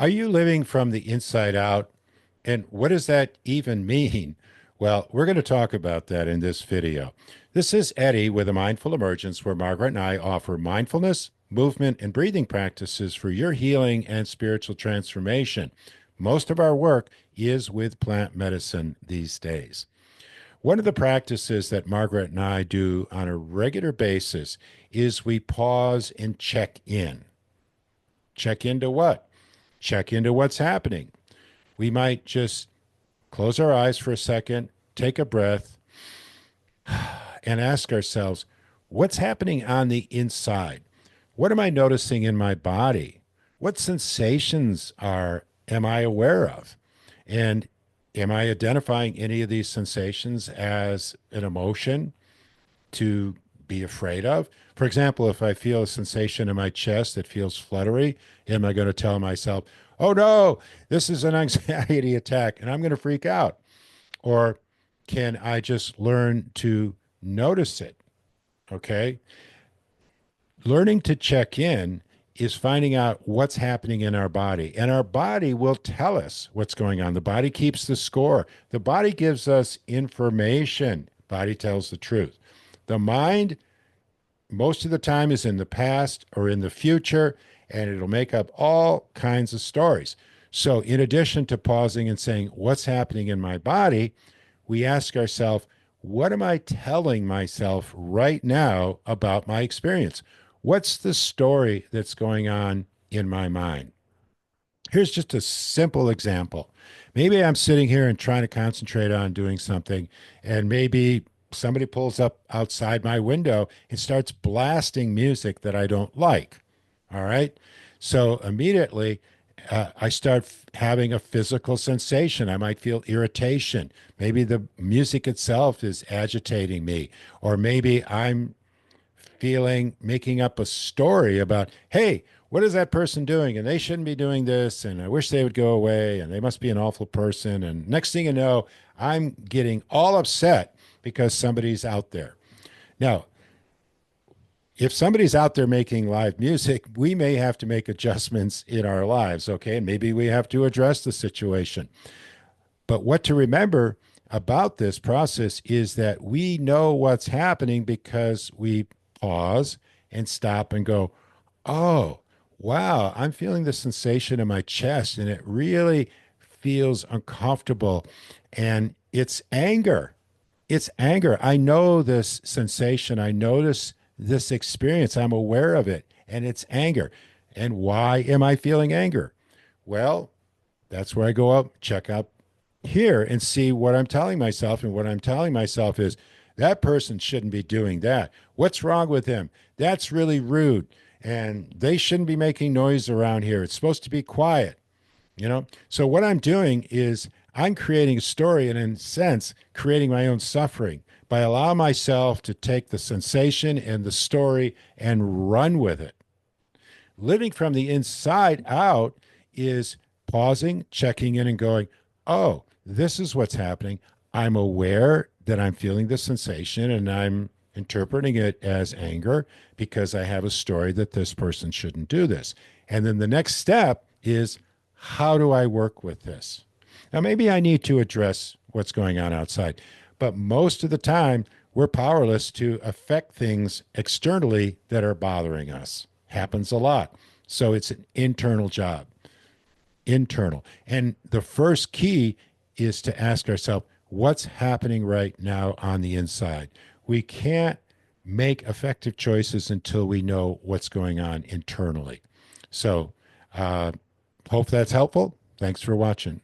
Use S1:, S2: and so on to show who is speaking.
S1: Are you living from the inside out? And what does that even mean? Well, we're going to talk about that in this video. This is Eddie with a Mindful Emergence, where Margaret and I offer mindfulness, movement, and breathing practices for your healing and spiritual transformation. Most of our work is with plant medicine these days. One of the practices that Margaret and I do on a regular basis is we pause and check in. Check into what? Check into what's happening. We might just close our eyes for a second, take a breath, and ask ourselves, what's happening on the inside? What am I noticing in my body? What sensations am I aware of? And am I identifying any of these sensations as an emotion to be afraid of? For example, if I feel a sensation in my chest that feels fluttery, am I going to tell myself, oh no, this is an anxiety attack and I'm going to freak out? Or can I just learn to notice it? Okay. Learning to check in is finding out what's happening in our body. And our body will tell us what's going on. The body keeps the score. The body gives us information. Body tells the truth. The mind, most of the time, is in the past or in the future, and it'll make up all kinds of stories. So, in addition to pausing and saying, what's happening in my body, we ask ourselves, what am I telling myself right now about my experience? What's the story that's going on in my mind? Here's just a simple example. Maybe I'm sitting here and trying to concentrate on doing something, and maybe somebody pulls up outside my window and starts blasting music that I don't like. All right. So immediately I start having a physical sensation. I might feel irritation. Maybe the music itself is agitating me, or maybe I'm making up a story about, hey, what is that person doing? And they shouldn't be doing this. And I wish they would go away. And they must be an awful person. And next thing you know, I'm getting all upset because somebody's out there. Now, if somebody's out there making live music, we may have to make adjustments in our lives. Okay. And maybe we have to address the situation. But what to remember about this process is that we know what's happening because we pause and stop and go, oh, wow, I'm feeling the sensation in my chest and it really feels uncomfortable. And it's anger. It's anger. I know this sensation. I notice this experience. I'm aware of it. And it's anger. And why am I feeling anger? Well, that's where I go up, check out here and see what I'm telling myself. And what I'm telling myself is that person shouldn't be doing that. What's wrong with him? That's really rude. And they shouldn't be making noise around here. It's supposed to be quiet, you know? So what I'm doing is I'm creating a story and, in a sense, creating my own suffering by allowing myself to take the sensation and the story and run with it. Living from the inside out is pausing, checking in, and going, oh, this is what's happening. I'm aware that I'm feeling the sensation and I'm interpreting it as anger because I have a story that this person shouldn't do this. And then the next step is, how do I work with this? Now, maybe I need to address what's going on outside, but most of the time, we're powerless to affect things externally that are bothering us. Happens a lot. So it's an internal job, internal. And the first key is to ask ourselves, what's happening right now on the inside? We can't make effective choices until we know what's going on internally. So, hope that's helpful. Thanks for watching.